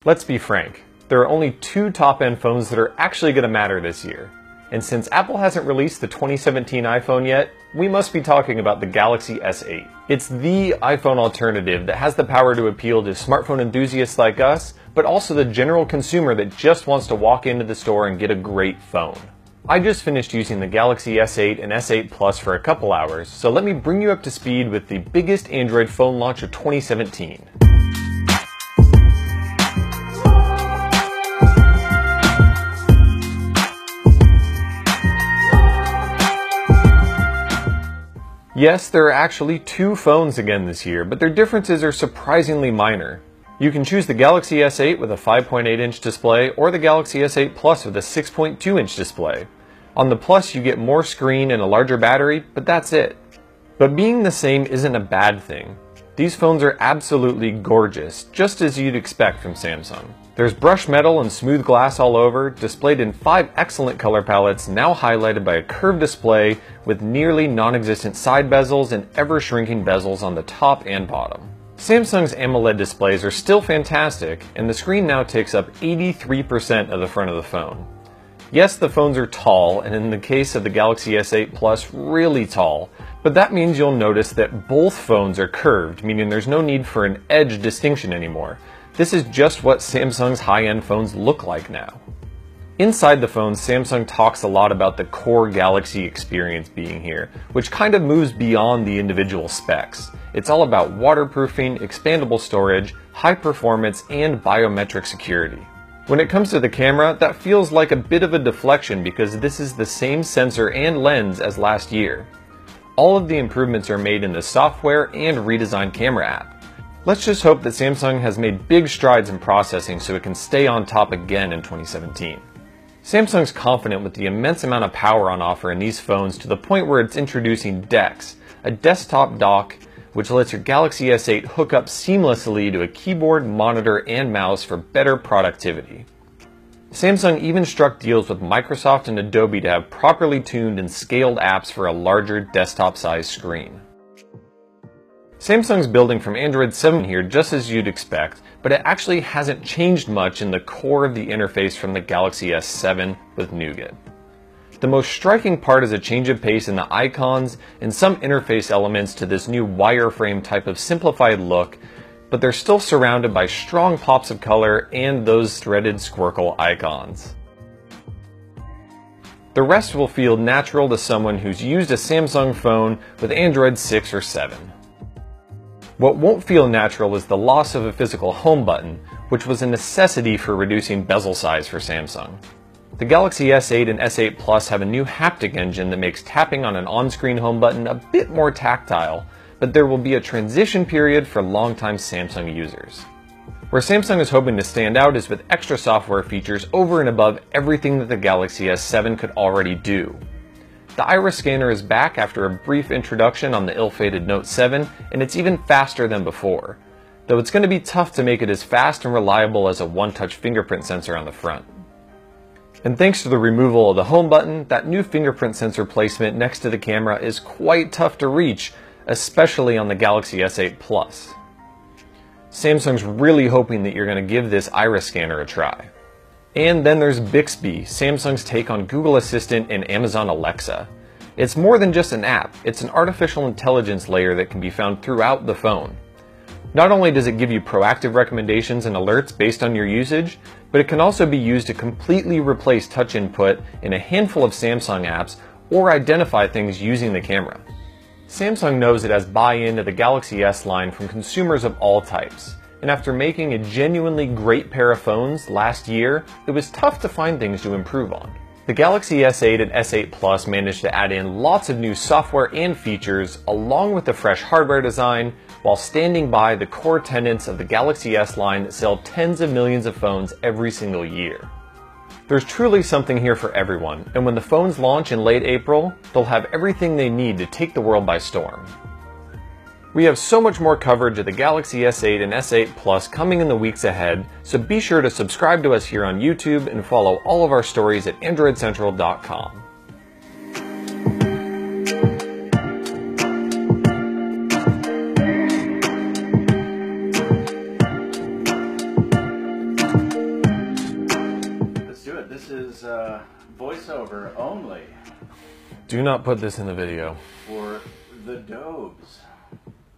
Let's be frank, there are only two top-end phones that are actually going to matter this year. And since Apple hasn't released the 2017 iPhone yet, we must be talking about the Galaxy S8. It's the iPhone alternative that has the power to appeal to smartphone enthusiasts like us, but also the general consumer that just wants to walk into the store and get a great phone. I just finished using the Galaxy S8 and S8 Plus for a couple hours, so let me bring you up to speed with the biggest Android phone launch of 2017. Yes, there are actually two phones again this year, but their differences are surprisingly minor. You can choose the Galaxy S8 with a 5.8-inch display or the Galaxy S8 Plus with a 6.2-inch display. On the Plus, you get more screen and a larger battery, but that's it. But being the same isn't a bad thing. These phones are absolutely gorgeous, just as you'd expect from Samsung. There's brushed metal and smooth glass all over, displayed in 5 excellent color palettes, now highlighted by a curved display with nearly non-existent side bezels and ever-shrinking bezels on the top and bottom. Samsung's AMOLED displays are still fantastic, and the screen now takes up 83% of the front of the phone. Yes, the phones are tall, and in the case of the Galaxy S8 Plus, really tall, but that means you'll notice that both phones are curved, meaning there's no need for an edge distinction anymore. This is just what Samsung's high-end phones look like now. Inside the phone, Samsung talks a lot about the core Galaxy experience being here, which kind of moves beyond the individual specs. It's all about waterproofing, expandable storage, high performance, and biometric security. When it comes to the camera, that feels like a bit of a deflection because this is the same sensor and lens as last year. All of the improvements are made in the software and redesigned camera app. Let's just hope that Samsung has made big strides in processing so it can stay on top again in 2017. Samsung's confident with the immense amount of power on offer in these phones to the point where it's introducing DeX, a desktop dock which lets your Galaxy S8 hook up seamlessly to a keyboard, monitor, and mouse for better productivity. Samsung even struck deals with Microsoft and Adobe to have properly tuned and scaled apps for a larger desktop-sized screen. Samsung's building from Android 7 here just as you'd expect, but it actually hasn't changed much in the core of the interface from the Galaxy S7 with Nougat. The most striking part is a change of pace in the icons and some interface elements to this new wireframe type of simplified look, but they're still surrounded by strong pops of color and those threaded squircle icons. The rest will feel natural to someone who's used a Samsung phone with Android 6 or 7. What won't feel natural is the loss of a physical home button, which was a necessity for reducing bezel size for Samsung. The Galaxy S8 and S8 Plus have a new haptic engine that makes tapping on an on-screen home button a bit more tactile, but there will be a transition period for longtime Samsung users. Where Samsung is hoping to stand out is with extra software features over and above everything that the Galaxy S7 could already do. The iris scanner is back after a brief introduction on the ill-fated Note 7, and it's even faster than before, though it's going to be tough to make it as fast and reliable as a one-touch fingerprint sensor on the front. And thanks to the removal of the home button, that new fingerprint sensor placement next to the camera is quite tough to reach, especially on the Galaxy S8 Plus. Samsung's really hoping that you're going to give this iris scanner a try. And then there's Bixby, Samsung's take on Google Assistant and Amazon Alexa. It's more than just an app, it's an artificial intelligence layer that can be found throughout the phone. Not only does it give you proactive recommendations and alerts based on your usage, but it can also be used to completely replace touch input in a handful of Samsung apps or identify things using the camera. Samsung knows it has buy-in to the Galaxy S line from consumers of all types. And after making a genuinely great pair of phones last year, it was tough to find things to improve on. The Galaxy S8 and S8 Plus managed to add in lots of new software and features along with a fresh hardware design while standing by the core tenets of the Galaxy S line that sell tens of millions of phones every single year. There's truly something here for everyone, and when the phones launch in late April, they'll have everything they need to take the world by storm. We have so much more coverage of the Galaxy S8 and S8 Plus coming in the weeks ahead, so be sure to subscribe to us here on YouTube and follow all of our stories at AndroidCentral.com. it. This is voiceover only Do not put this in the video. for the Dobes.